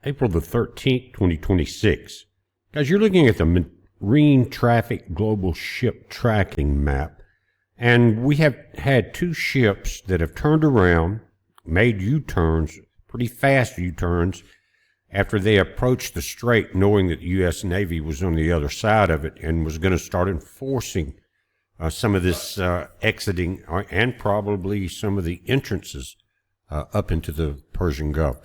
April the 13th, 2026. Guys, you're looking at the Marine Traffic Global Ship Tracking Map, and we have had two ships that have turned around, made U-turns, pretty fast U-turns, after they approached the strait knowing that the U.S. Navy was on the other side of it and was going to start enforcing some of this exiting and probably some of the entrances up into the Persian Gulf.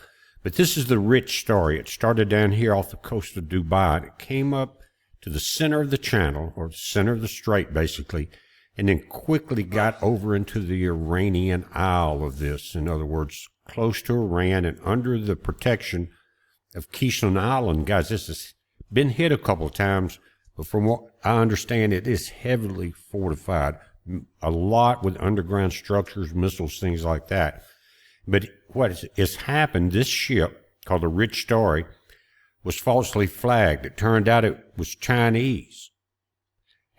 But this is the rich story. It started down here off the coast of Dubai, and it came up to the center of the channel, or the center of the strait basically, and then quickly got over into the Iranian Isle of this. In other words, close to Iran and under the protection of Keelan Island. Guys, this has been hit a couple of times, but from what I understand, it is heavily fortified, a lot with underground structures, missiles, things like that. But what has happened, this ship, called the Rich Story, was falsely flagged. It turned out it was Chinese.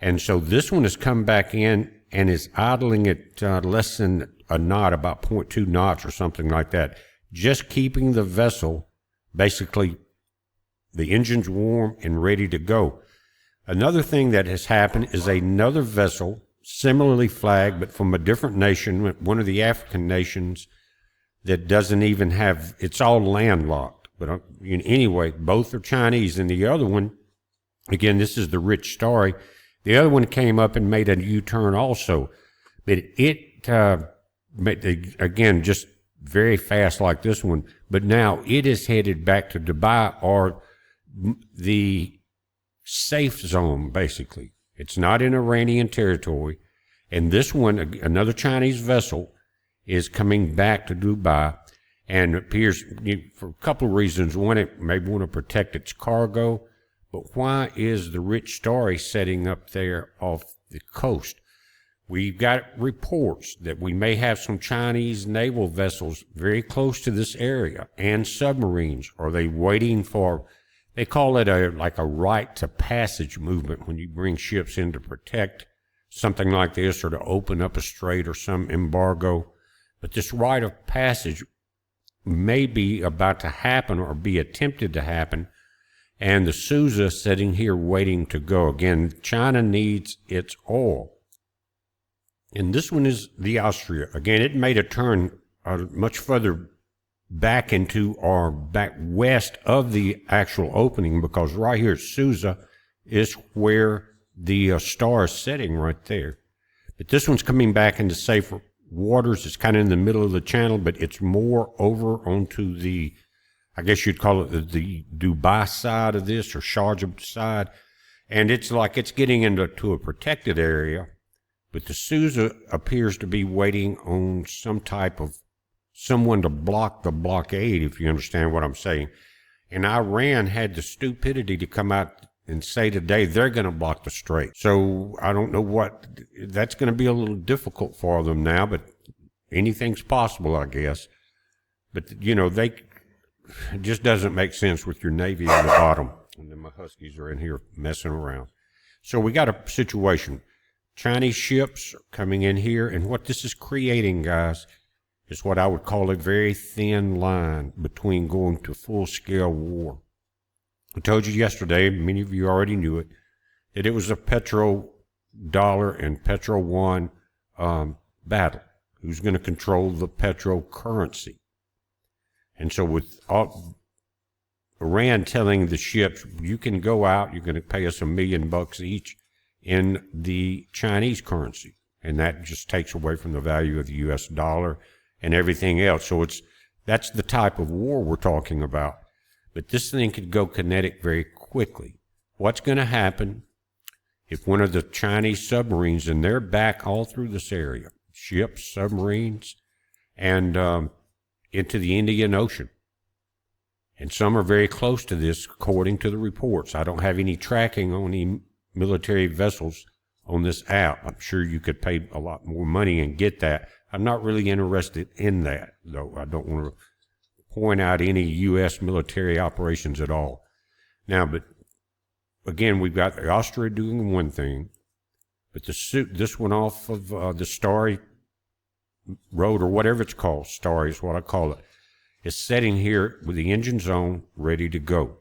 And so this one has come back in and is idling at less than a knot, about 0.2 knots or something like that, just keeping the vessel, basically, the engine's warm and ready to go. Another thing that has happened is another vessel, similarly flagged, but from a different nation, one of the African nations, that doesn't even have, it's all landlocked. But anyway, both are Chinese. And the other one, again, this is the Rich Story, the other one came up and made a U-turn also. But it again, just very fast like this one. But now it is headed back to Dubai, or the safe zone, basically. It's not in Iranian territory. And this one, another Chinese vessel, is coming back to Dubai, and appears for a couple of reasons. One, it may want to protect its cargo, but why is the Rich Story setting up there off the coast? We've got reports that we may have some Chinese naval vessels very close to this area, and submarines. Are they waiting for, they call it like a right to passage movement when you bring ships in to protect something like this, or to open up a strait or some embargo. But this rite of passage may be about to happen or be attempted to happen, and the Sousa sitting here waiting to go. Again, China needs its oil. And this one is the Austria. Again, it made a turn much further back into, or back west of the actual opening, because right here at Sousa is where the star is setting right there. But this one's coming back into safer waters. It's kind of in the middle of the channel, but it's more over onto the, I guess you'd call it the Dubai side of this, or Sharjah side. And it's like it's getting into a protected area, but the Sousa appears to be waiting on some type of someone to block the blockade, if you understand what I'm saying. And Iran had the stupidity to come out and say today they're going to block the strait. So I don't know what, that's going to be a little difficult for them now, but anything's possible, I guess. But, it just doesn't make sense with your Navy on the bottom. And then my Huskies are in here messing around. So we got a situation. Chinese ships are coming in here, and what this is creating, guys, is what I would call a very thin line between going to full-scale war. I told you yesterday, many of you already knew it, that it was a petrodollar and petro-yuan battle. Who's going to control the petro currency? And so with Iran telling the ships, you can go out, you're going to pay us $1 million each in the Chinese currency. And that just takes away from the value of the U.S. dollar and everything else. So that's the type of war we're talking about. But this thing could go kinetic very quickly. What's going to happen if one of the Chinese submarines, and they're back all through this area, ships, submarines, and into the Indian Ocean. And some are very close to this, according to the reports. I don't have any tracking on any military vessels on this app. I'm sure you could pay a lot more money and get that. I'm not really interested in that, though. I don't want to point out any U.S. military operations at all. Now, but again, we've got the Austria doing one thing, but this one off of the Starry Road, or whatever it's called, Starry is what I call it, is sitting here with the engines on, ready to go.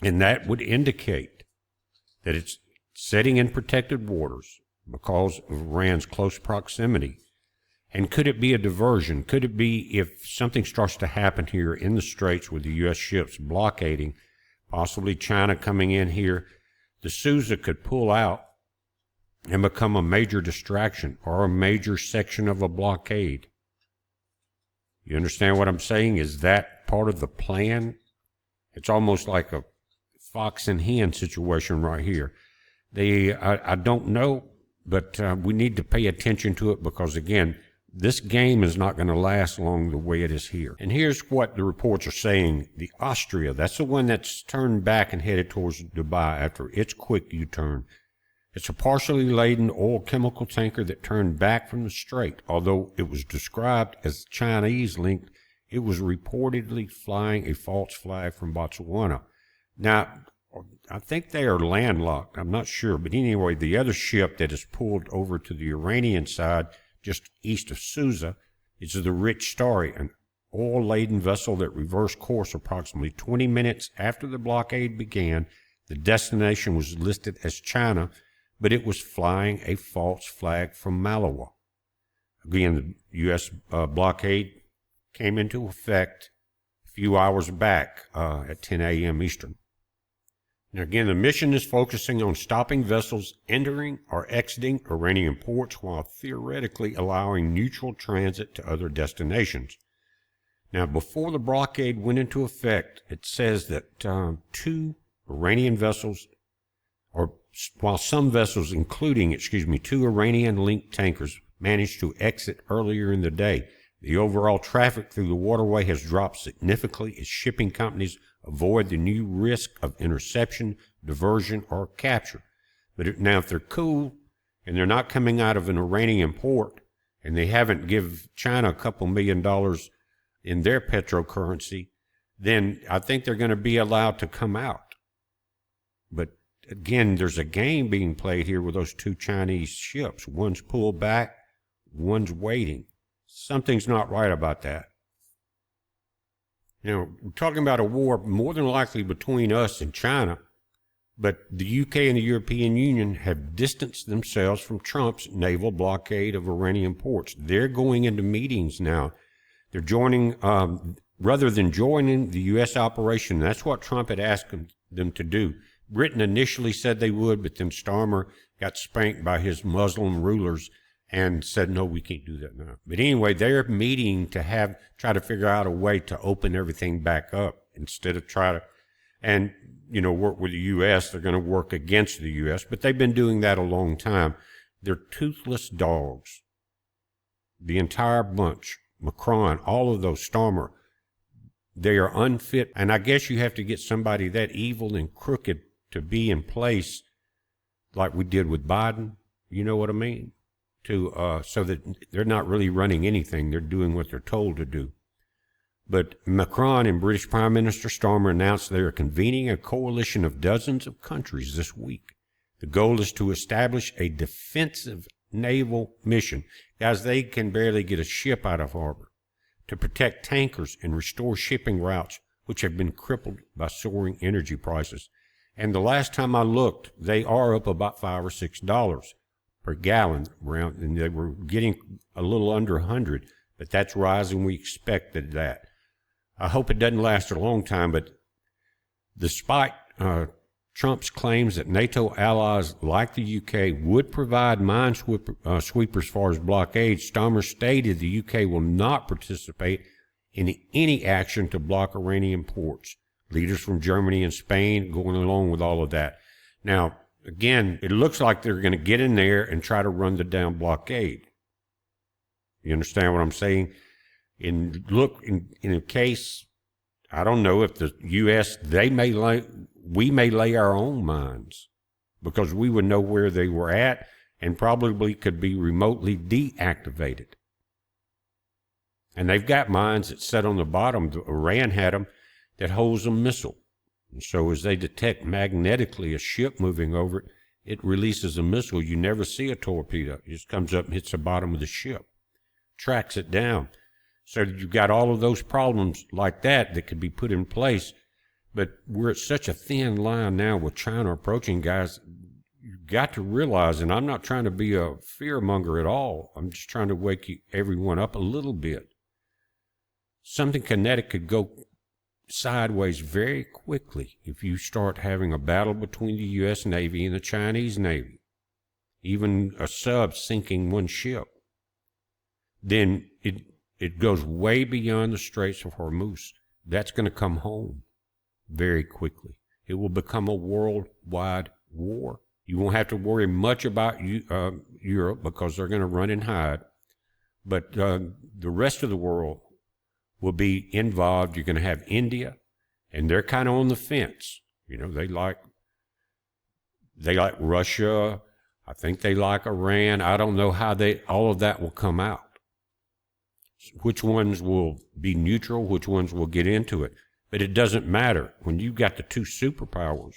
And that would indicate that it's sitting in protected waters because of Iran's close proximity. And could it be a diversion? Could it be if something starts to happen here in the Straits with the U.S. ships blockading, possibly China coming in here, the Sousa could pull out and become a major distraction or a major section of a blockade. You understand what I'm saying? Is that part of the plan? It's almost like a fox and hen situation right here. I don't know, but we need to pay attention to it because, again, this game is not going to last long the way it is here. And here's what the reports are saying. The Austria, that's the one that's turned back and headed towards Dubai after its quick U-turn. It's a partially laden oil chemical tanker that turned back from the strait. Although it was described as Chinese-linked, it was reportedly flying a false flag from Botswana. Now, I think they are landlocked. I'm not sure. But anyway, the other ship that is pulled over to the Iranian side, just east of Sousa, is the Rich Starry, an oil-laden vessel that reversed course approximately 20 minutes after the blockade began. The destination was listed as China, but it was flying a false flag from Malawi. Again, the U.S. blockade came into effect a few hours back at 10 a.m. Eastern. Now, again, the mission is focusing on stopping vessels entering or exiting Iranian ports while theoretically allowing neutral transit to other destinations. Now, before the blockade went into effect, it says that two Iranian vessels, or while some vessels, including, two Iranian-linked tankers, managed to exit earlier in the day, the overall traffic through the waterway has dropped significantly as shipping companies avoid the new risk of interception, diversion, or capture. But now, if they're cool and they're not coming out of an Iranian port and they haven't give China a couple $1 million in their petrocurrency, then I think they're going to be allowed to come out. But again, there's a game being played here with those two Chinese ships. One's pulled back, one's waiting. Something's not right about that. Now, we're talking about a war more than likely between us and China, but the UK and the European Union have distanced themselves from Trump's naval blockade of Iranian ports. They're going into meetings now. They're joining, rather than joining the U.S. operation. That's what Trump had asked them to do. Britain initially said they would, but then Starmer got spanked by his Muslim rulers and said, no, we can't do that now. But anyway, they're meeting to try to figure out a way to open everything back up instead of work with the U.S. They're going to work against the U.S., but they've been doing that a long time. They're toothless dogs. The entire bunch, Macron, all of those, Starmer, they are unfit. And I guess you have to get somebody that evil and crooked to be in place like we did with Biden. You know what I mean? So that they're not really running anything. They're doing what they're told to do. But Macron and British Prime Minister Starmer announced they are convening a coalition of dozens of countries this week. The goal is to establish a defensive naval mission. Guys, they can barely get a ship out of harbor. To protect tankers and restore shipping routes, which have been crippled by soaring energy prices. And the last time I looked, they are up about $5 or $6 per gallon, and they were getting a little under 100, but that's rising. We expected that. I hope it doesn't last a long time, but despite Trump's claims that NATO allies like the UK would provide minesweepers as far as blockades, Starmer stated the UK will not participate in any action to block Iranian ports. Leaders from Germany and Spain going along with all of that. Now, again, it looks like they're going to get in there and try to run the damn blockade. You understand what I'm saying? In a case, I don't know if the U.S., we may lay our own mines because we would know where they were at and probably could be remotely deactivated. And they've got mines that set on the bottom. Iran had them that holds a missile. And so as they detect magnetically a ship moving over it, it releases a missile. You never see a torpedo. It just comes up and hits the bottom of the ship, tracks it down. So you've got all of those problems like that could be put in place. But we're at such a thin line now with China approaching, guys. You've got to realize, and I'm not trying to be a fearmonger at all. I'm just trying to wake everyone up a little bit. Something kinetic could go sideways very quickly if you start having a battle between the U.S. Navy and the Chinese Navy. Even a sub sinking one ship. Then it goes way beyond the Straits of Hormuz. That's going to come home very quickly. It will become a worldwide war. You won't have to worry much about Europe because they're going to run and hide. But the rest of the world will be involved. You're going to have India, and they're kind of on the fence. You know, they like Russia. I think they like Iran. I don't know how all of that will come out. Which ones will be neutral, which ones will get into it. But it doesn't matter. When you've got the two superpowers,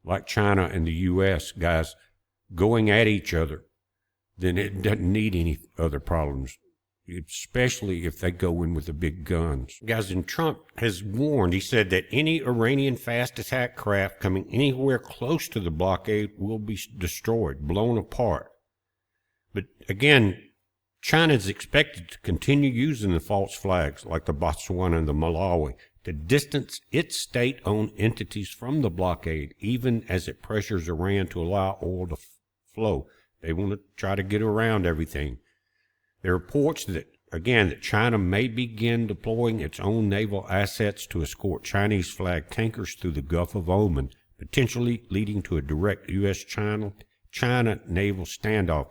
like China and the U.S., guys, going at each other, then it doesn't need any other problems, especially if they go in with the big guns. Guys, and Trump has warned, he said that any Iranian fast attack craft coming anywhere close to the blockade will be destroyed, blown apart. But again, China is expected to continue using the false flags like the Botswana and the Malawi to distance its state-owned entities from the blockade, even as it pressures Iran to allow oil to flow. They want to try to get around everything. There are reports that China may begin deploying its own naval assets to escort Chinese flag tankers through the Gulf of Oman, potentially leading to a direct U.S.-China naval standoff.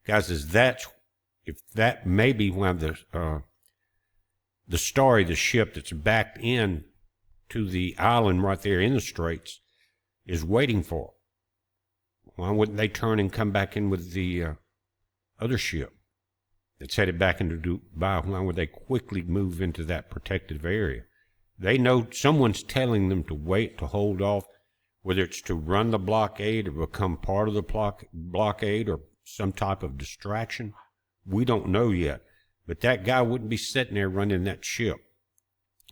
Guys, if that may be one of the story, the ship that's backed in to the island right there in the Straits is waiting for. Why wouldn't they turn and come back in with the other ship that's headed back into Dubai? Why would they quickly move into that protective area? They know someone's telling them to wait, to hold off, whether it's to run the blockade or become part of the blockade or some type of distraction. We don't know yet, but that guy wouldn't be sitting there running that ship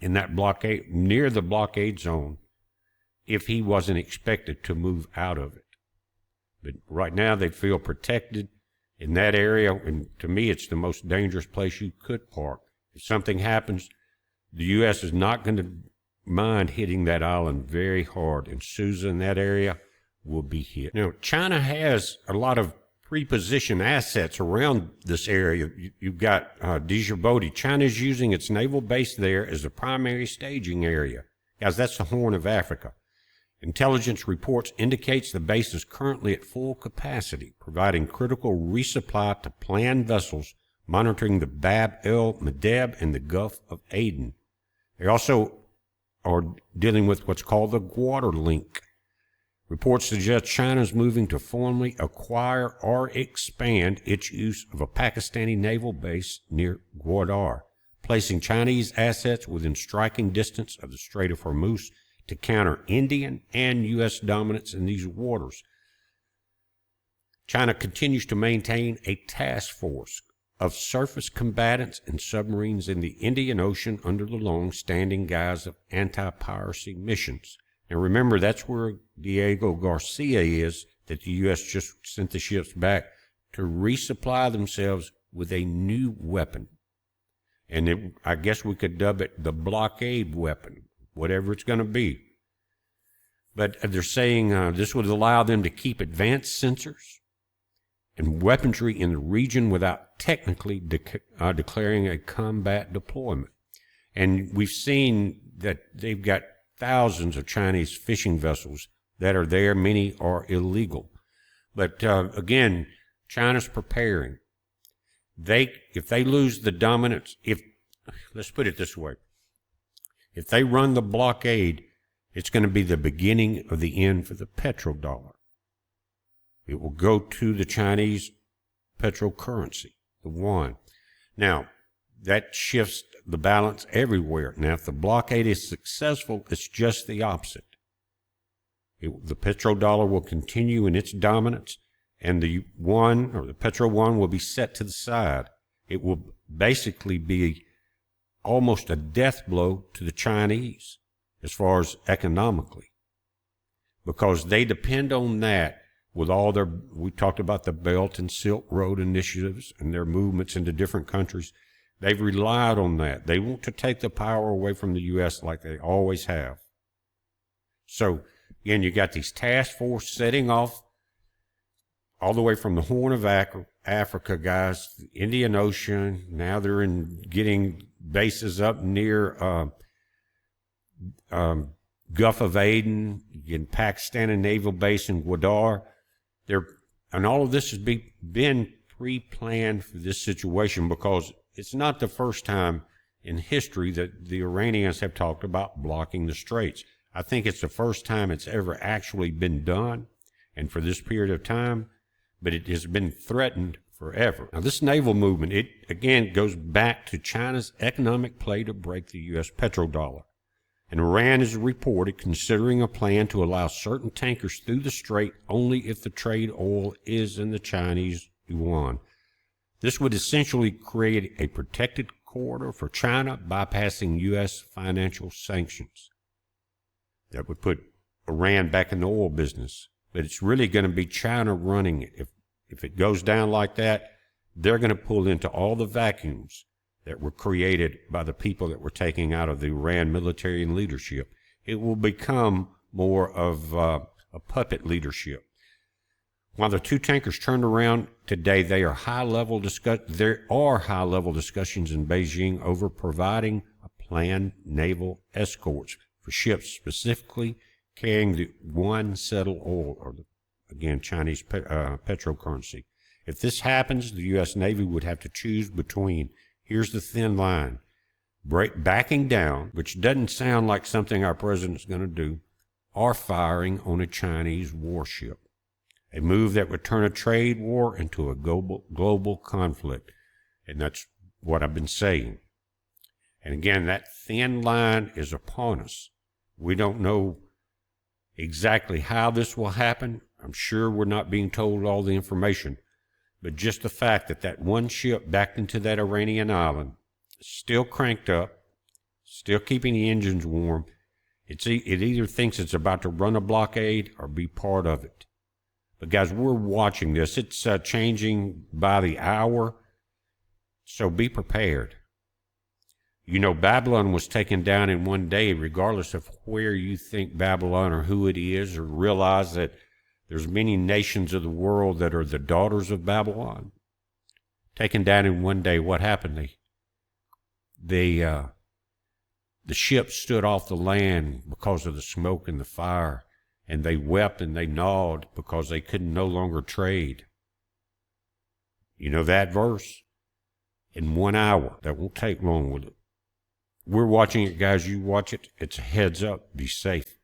in that blockade, near the blockade zone, if he wasn't expected to move out of it. But right now they feel protected in that area, and to me it's the most dangerous place you could park. If something happens, the U.S. is not going to mind hitting that island very hard, and Susa in that area will be hit. Now, China has a lot of pre-positioned assets around this area. You've got Djibouti. China's using its naval base there as the primary staging area. Guys, that's the Horn of Africa. Intelligence reports indicates the base is currently at full capacity, providing critical resupply to planned vessels monitoring the Bab el-Mandeb and the Gulf of Aden. They also are dealing with what's called the Water Link. Reports suggest China is moving to formally acquire or expand its use of a Pakistani naval base near Gwadar, placing Chinese assets within striking distance of the Strait of Hormuz to counter Indian and U.S. dominance in these waters. China continues to maintain a task force of surface combatants and submarines in the Indian Ocean under the long-standing guise of anti-piracy missions. Now remember, that's where Diego Garcia is, that the U.S. just sent the ships back to resupply themselves with a new weapon. And I guess we could dub it the blockade weapon, whatever it's going to be. But they're saying this would allow them to keep advanced sensors and weaponry in the region without technically declaring a combat deployment. And we've seen that they've got thousands of Chinese fishing vessels that are there. Many are illegal. But again, China's preparing. If they lose the dominance, let's put it this way, if they run the blockade, it's going to be the beginning of the end for the petrodollar. It will go to the Chinese petrocurrency, the yuan. Now, that shifts the balance everywhere. Now, if the blockade is successful, it's just the opposite. The petrodollar will continue in its dominance, and the yuan, or the petro yuan, will be set to the side. It will basically be almost a death blow to the Chinese as far as economically, because they depend on that with all their, we talked about the Belt and Silk Road initiatives and their movements into different countries. They've relied on that. They want to take the power away from the U.S. like they always have. So, again, you got these task force setting off all the way from the Horn of Africa, guys, the Indian Ocean. Now they're getting bases up near Gulf of Aden, in Pakistan, a naval base in Gwadar. And all of this has been pre-planned for this situation, because it's not the first time in history that the Iranians have talked about blocking the straits. I think it's the first time it's ever actually been done, and for this period of time, but it has been threatened forever. Now, this naval movement, it again goes back to China's economic play to break the U.S. petrodollar. And Iran is reported considering a plan to allow certain tankers through the strait only if the trade oil is in the Chinese yuan. This would essentially create a protected corridor for China, bypassing U.S. financial sanctions. That would put Iran back in the oil business. But it's really going to be China running it. If it goes down like that, they're going to pull into all the vacuums that were created by the people that were taking out of the Iran military and leadership. It will become more of a puppet leadership. While the two tankers turned around today, there are high-level discussions in Beijing over providing a planned naval escorts for ships specifically carrying the one settled oil, or again, Chinese petrocurrency. If this happens, the U.S. Navy would have to choose between, here's the thin line, backing down, which doesn't sound like something our president's going to do, or firing on a Chinese warship. A move that would turn a trade war into a global conflict. And that's what I've been saying. And again, that thin line is upon us. We don't know exactly how this will happen. I'm sure we're not being told all the information. But just the fact that that one ship backed into that Iranian island, still cranked up, still keeping the engines warm, it either thinks it's about to run a blockade or be part of it. But guys, we're watching this. It's changing by the hour, so be prepared. You know, Babylon was taken down in one day, regardless of where you think Babylon or who it is, or realize that there's many nations of the world that are the daughters of Babylon. Taken down in one day, what happened? The ship stood off the land because of the smoke and the fire, and they wept and they gnawed because they could no longer trade. You know that verse? In 1 hour. That won't take long, will it? We're watching it, guys. You watch it. It's a heads up. Be safe.